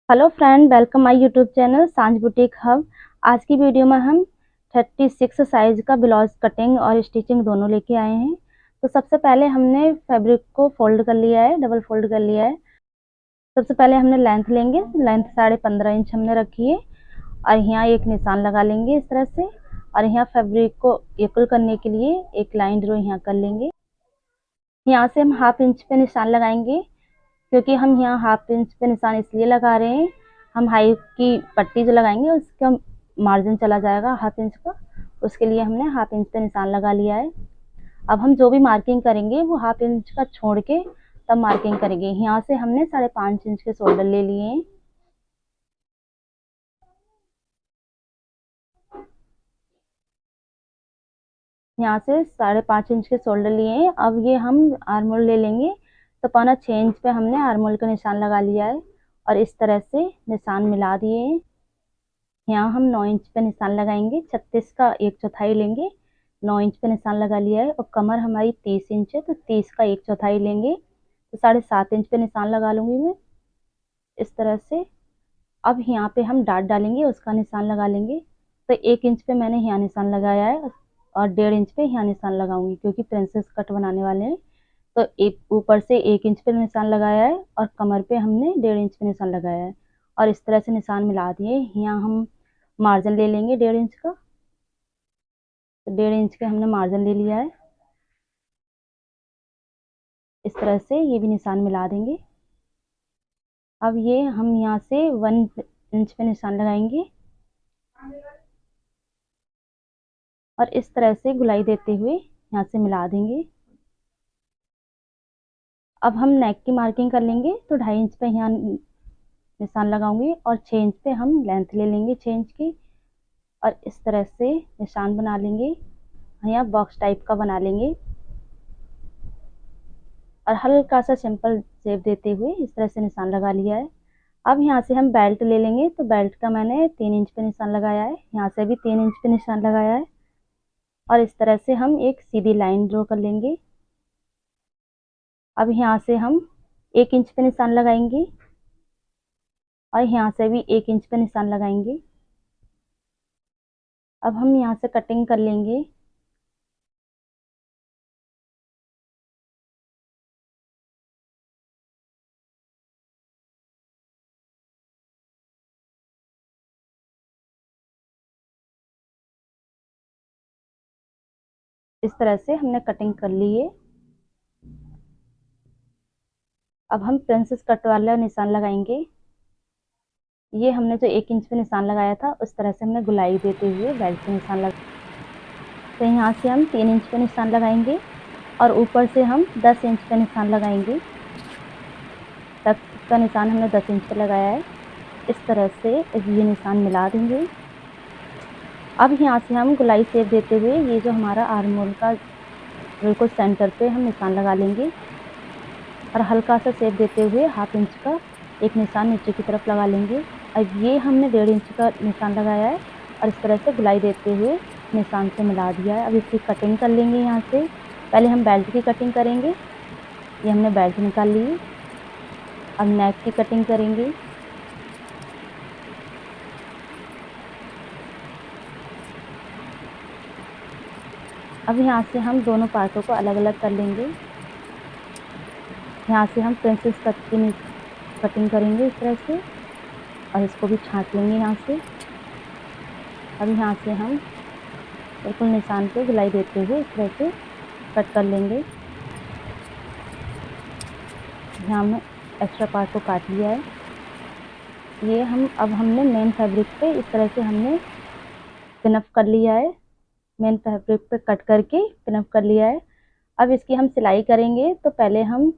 Hello friend, welcome my YouTube channel सांझ boutique hub. आज की वीडियो में हम 36 साइज का ब्लाउज कटिंग और स्टिचिंग दोनों लेके आए हैं। तो सबसे पहले हमने फैब्रिक को फोल्ड कर लिया है, डबल फोल्ड कर लिया है। सबसे पहले हमने लेंथ लेंगे, लेंथ 15.5 इंच हमने रखी है और यहाँ एक निशान लगा लेंगे इस तरह से। और यहाँ फैब्रिक को इक्वल करने के लिए एक लाइन ड्रॉ यहाँ कर लेंगे। यहाँ से हम 1/2 इंच पे निशान लगाएंगे, क्योंकि हम यहाँ 1/2 इंच पे निशान इसलिए लगा रहे हैं, हम हाई की पट्टी जो लगाएंगे उसका मार्जिन चला जाएगा 1/2 इंच का। उसके लिए हमने 1/2 इंच पे निशान लगा लिया है। अब हम जो भी मार्किंग करेंगे वो 1/2 इंच का छोड़ के तब मार्किंग करेंगे। यहाँ से हमने 5.5 इंच के शोल्डर ले लिए हैं। यहाँ से 5.5 इंच के शोल्डर लिए हैं। अब ये हम आर्मोल ले लेंगे, तो 6.25 इंच पे हमने आर्मोल का निशान लगा लिया है और इस तरह से निशान मिला दिए हैं। यहाँ हम 9 इंच पे निशान लगाएंगे, 36 का 1/4 लेंगे। 9 इंच पे निशान लगा लिया है और कमर हमारी 30 इंच है, तो 30 का 1/4 लेंगे, तो 7.5 इंच पे निशान लगा लूंगी मैं इस तरह से। अब यहाँ पे हम डाट डालेंगे, उसका निशान लगा लेंगे। तो 1 इंच पे मैंने यहाँ निशान लगाया है और 1.5 इंच पे यहाँ निशान लगाऊंगी, क्योंकि प्रिंसेस कट बनाने वाले हैं। तो एक ऊपर से 1 इंच पे निशान लगाया है और कमर पे हमने 1.5 इंच पे निशान लगाया है और इस तरह से निशान मिला दिए। यहाँ हम मार्जिन ले लेंगे 1.5 इंच का, तो 1.5 इंच का हमने मार्जिन ले लिया है। इस तरह से ये भी निशान मिला देंगे। अब ये हम यहाँ से 1 इंच पे निशान लगाएंगे और इस तरह से गुलाई देते हुए यहाँ से मिला देंगे। अब हम नेक की मार्किंग कर लेंगे, तो 2.5 इंच पे यहाँ निशान लगाऊंगी और 6 इंच पे हम लेंथ ले लेंगे 6 इंच की और इस तरह से निशान बना लेंगे। यहाँ बॉक्स टाइप का बना लेंगे और हल्का सा सिंपल शेप देते हुए इस तरह से निशान लगा लिया है। अब यहाँ से हम बेल्ट ले लेंगे, तो बेल्ट का मैंने 3 इंच पे निशान लगाया है, यहाँ से भी 3 इंच पे निशान लगाया है और इस तरह से हम एक सीधी लाइन ड्रॉ कर लेंगे। अब यहाँ से हम 1 इंच पे निशान लगाएंगे और यहाँ से भी 1 इंच पे निशान लगाएंगे। अब हम यहाँ से कटिंग कर लेंगे। इस तरह से हमने कटिंग कर ली है। अब हम प्रिंसेस कट वाला निशान लगाएंगे। ये हमने जो 1 इंच पे निशान लगाया था उस तरह से हमने गुलाई देते हुए बेल्ट पे निशान लगा। तो यहाँ से हम 3 इंच पे निशान लगाएंगे और ऊपर से हम 10 इंच पे निशान लगाएंगे। तक का निशान हमने 10 इंच पे लगाया है। इस तरह से ये निशान मिला देंगे। अब यहाँ से हम गुलाई शेप देते हुए ये जो हमारा आर्मोल का बिल्कुल सेंटर पे हम निशान लगा लेंगे और हल्का सा शेप देते हुए 1/2 इंच का एक निशान नीचे की तरफ लगा लेंगे। अब ये हमने 1.5 इंच का निशान लगाया है और इस तरह से गुलाई देते हुए निशान से मिला दिया है। अब इसकी कटिंग कर लेंगे। यहाँ से पहले हम बेल्ट की कटिंग करेंगे। ये हमने बेल्ट निकाल ली है। अब नेक की कटिंग करेंगे। अब यहाँ से हम दोनों पार्टों को अलग अलग कर लेंगे। यहाँ से हम प्रिंसेस कट की कटिंग करेंगे इस तरह से और इसको भी छांट लेंगे यहाँ से। अब यहाँ से हम बिल्कुल निशान पे गुलाई देते हुए इस तरह से कट कर लेंगे। यहाँ हमने एक्स्ट्रा पार्ट को काट लिया है। ये हम अब हमने मेन फैब्रिक पे इस तरह से हमने पिनअप कर लिया है। मेन फैब्रिक पे कट करके पिनअप कर लिया है। अब इसकी हम सिलाई करेंगे, तो पहले हम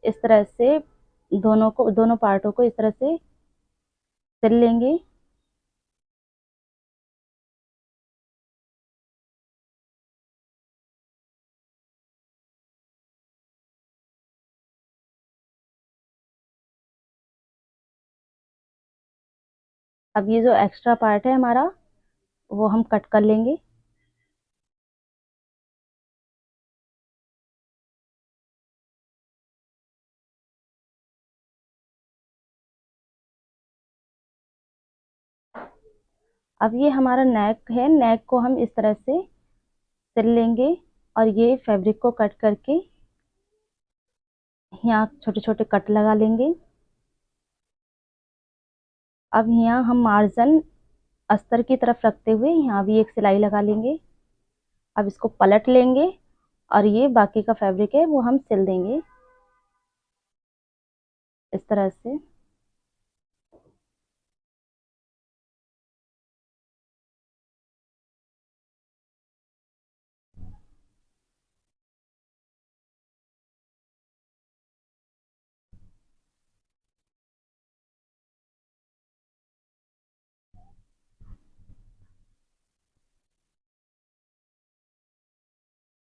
इस तरह से दोनों पार्टों को इस तरह से सिल लेंगे। अब ये जो एक्स्ट्रा पार्ट है हमारा वो हम कट कर लेंगे। अब ये हमारा नेक है, नेक को हम इस तरह से सिल लेंगे और ये फैब्रिक को कट करके यहाँ छोटे छोटे कट लगा लेंगे। अब यहाँ हम मार्जिन अस्तर की तरफ रखते हुए यहाँ भी एक सिलाई लगा लेंगे। अब इसको पलट लेंगे और ये बाकी का फैब्रिक है वो हम सिल देंगे इस तरह से।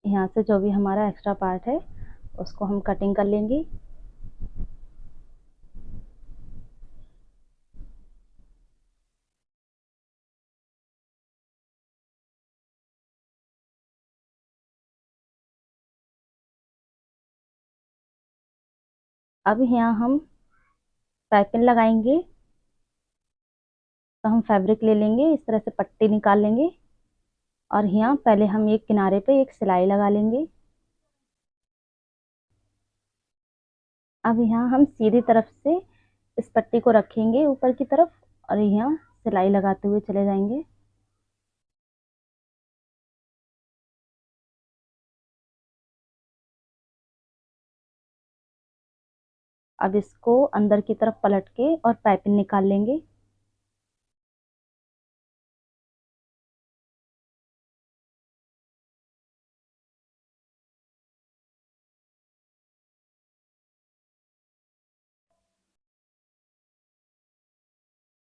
यहाँ से जो भी हमारा एक्स्ट्रा पार्ट है उसको हम कटिंग कर लेंगे। अब यहाँ हम पाइपिंग लगाएंगे, तो हम फैब्रिक ले लेंगे, इस तरह से पट्टी निकाल लेंगे और यहाँ पहले हम एक किनारे पे एक सिलाई लगा लेंगे। अब यहाँ हम सीधी तरफ से इस पट्टी को रखेंगे ऊपर की तरफ और यहाँ सिलाई लगाते हुए चले जाएंगे। अब इसको अंदर की तरफ पलट के और पाइपिंग निकाल लेंगे।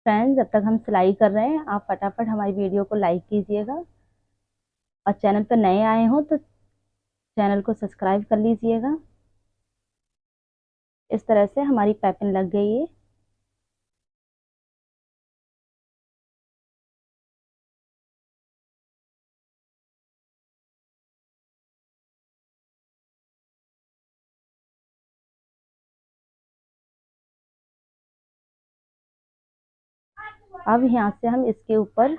फ्रेंड्स, जब तक हम सिलाई कर रहे हैं आप फटाफट हमारी वीडियो को लाइक कीजिएगा और चैनल पर नए आए हो तो चैनल को सब्सक्राइब कर लीजिएगा। इस तरह से हमारी पाइपिंग लग गई है। अब यहाँ से हम इसके ऊपर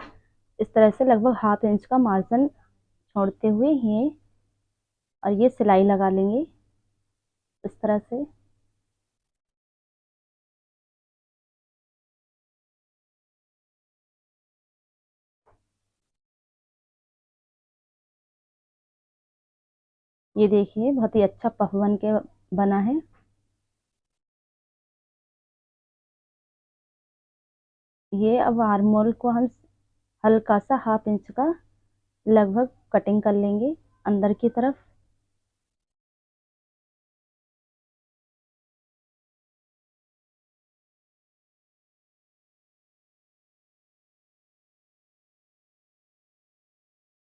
इस तरह से लगभग ½ इंच का मार्जिन छोड़ते हुए ये और ये सिलाई लगा लेंगे इस तरह से। ये देखिए बहुत ही अच्छा पफ बन के बना है। ये अब आर्मोल को हम हल्का सा ½ इंच का लगभग कटिंग कर लेंगे अंदर की तरफ।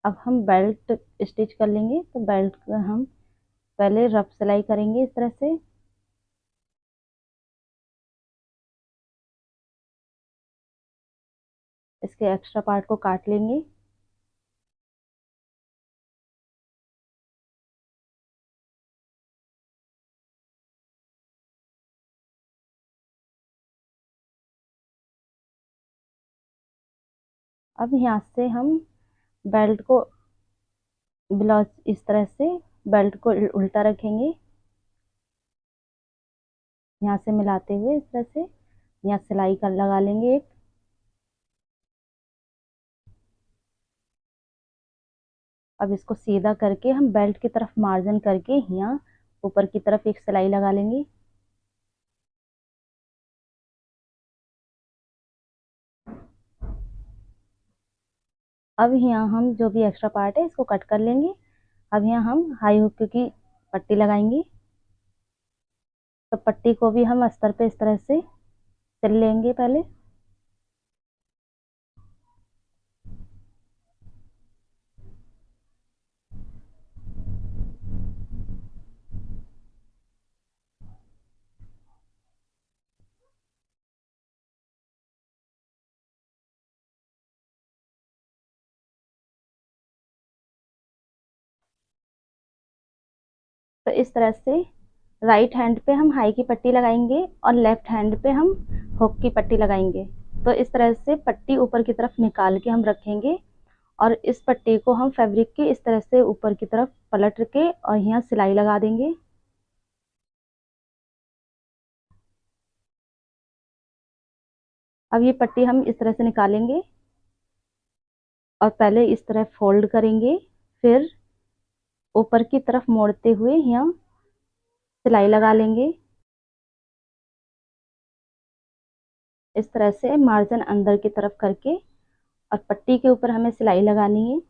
अब हम बेल्ट स्टिच कर लेंगे, तो बेल्ट का हम पहले रफ सिलाई करेंगे इस तरह से। इसके एक्स्ट्रा पार्ट को काट लेंगे। अब यहाँ से हम बेल्ट को ब्लाउज इस तरह से बेल्ट को उल्टा रखेंगे, यहाँ से मिलाते हुए इस तरह से यहाँ सिलाई कर लगा लेंगे एक। अब इसको सीधा करके हम बेल्ट की तरफ मार्जिन करके यहाँ ऊपर की तरफ एक सिलाई लगा लेंगे। अब यहाँ हम जो भी एक्स्ट्रा पार्ट है इसको कट कर लेंगे। अब यहाँ हम हाई हुक की पट्टी लगाएंगे, तो पट्टी को भी हम अस्तर पे इस तरह से सिल लेंगे पहले। तो इस तरह से राइट हैंड पे हम हाई की पट्टी लगाएंगे और लेफ्ट हैंड पे हम हुक की पट्टी लगाएंगे। तो इस तरह से पट्टी ऊपर की तरफ निकाल के हम रखेंगे और इस पट्टी को हम फैब्रिक के इस तरह से ऊपर की तरफ पलट के और यहाँ सिलाई लगा देंगे। अब ये पट्टी हम इस तरह से निकालेंगे और पहले इस तरह फोल्ड करेंगे, फिर ऊपर की तरफ मोड़ते हुए यहाँ सिलाई लगा लेंगे। इस तरह से मार्जिन अंदर की तरफ करके और पट्टी के ऊपर हमें सिलाई लगानी है।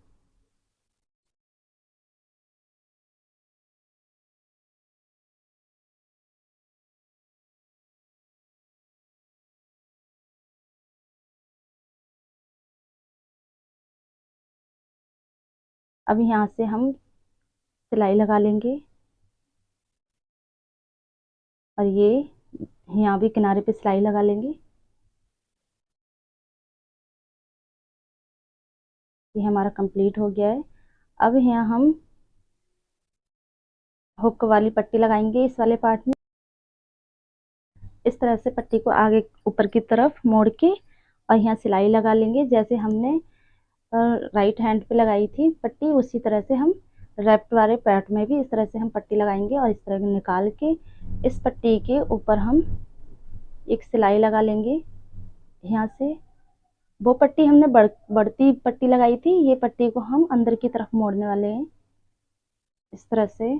अब यहाँ से हम सिलाई लगा लेंगे और ये यहाँ भी किनारे पे सिलाई लगा लेंगे। ये हमारा कंप्लीट हो गया है। अब यहाँ हम हुक वाली पट्टी लगाएंगे इस वाले पार्ट में। इस तरह से पट्टी को आगे ऊपर की तरफ मोड़ के और यहाँ सिलाई लगा लेंगे, जैसे हमने राइट हैंड पे लगाई थी पट्टी, उसी तरह से हम लेफ्ट वाले पार्ट में भी इस तरह से हम पट्टी लगाएंगे और इस तरह निकाल के इस पट्टी के ऊपर हम एक सिलाई लगा लेंगे। यहाँ से वो पट्टी हमने बढ़ती पट्टी लगाई थी, ये पट्टी को हम अंदर की तरफ मोड़ने वाले हैं इस तरह से।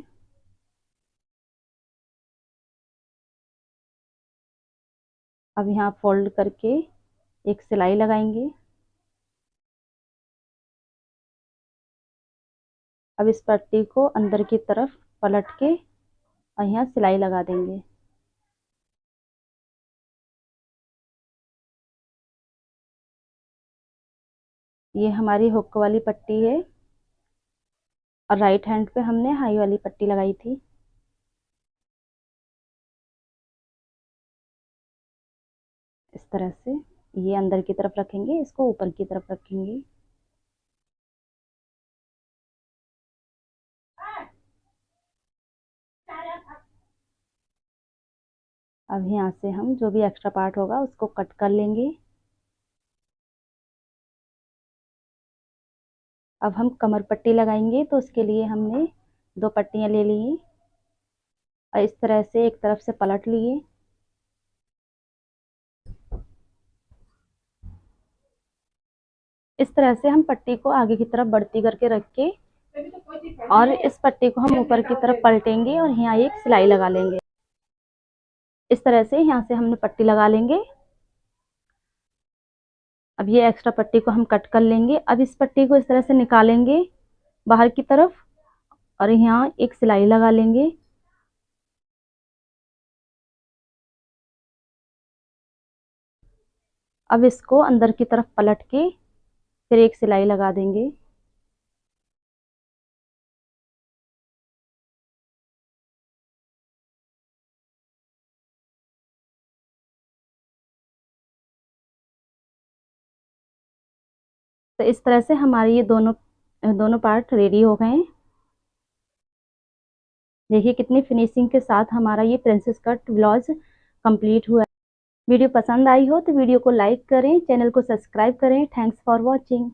अब यहाँ फोल्ड करके एक सिलाई लगाएंगे। अब इस पट्टी को अंदर की तरफ पलट के और यहाँ सिलाई लगा देंगे। ये हमारी हुक वाली पट्टी है और राइट हैंड पे हमने हाई वाली पट्टी लगाई थी। इस तरह से ये अंदर की तरफ रखेंगे, इसको ऊपर की तरफ रखेंगे। अब यहाँ से हम जो भी एक्स्ट्रा पार्ट होगा उसको कट कर लेंगे। अब हम कमर पट्टी लगाएंगे, तो उसके लिए हमने 2 पट्टियाँ ले ली हैं और इस तरह से एक तरफ से पलट लिए। इस तरह से हम पट्टी को आगे की तरफ बढ़ती करके रख के और इस पट्टी को हम ऊपर की तरफ पलटेंगे और यहाँ एक सिलाई लगा लेंगे। इस तरह से यहाँ से हमने पट्टी लगा लेंगे। अब ये एक्स्ट्रा पट्टी को हम कट कर लेंगे। अब इस पट्टी को इस तरह से निकालेंगे बाहर की तरफ और यहाँ एक सिलाई लगा लेंगे। अब इसको अंदर की तरफ पलट के फिर एक सिलाई लगा देंगे। तो इस तरह से हमारे ये दोनों पार्ट रेडी हो गए हैं। देखिए कितनी फिनिशिंग के साथ हमारा ये प्रिंसेस कट ब्लाउज कंप्लीट हुआ है। वीडियो पसंद आई हो तो वीडियो को लाइक करें, चैनल को सब्सक्राइब करें। Thanks for watching.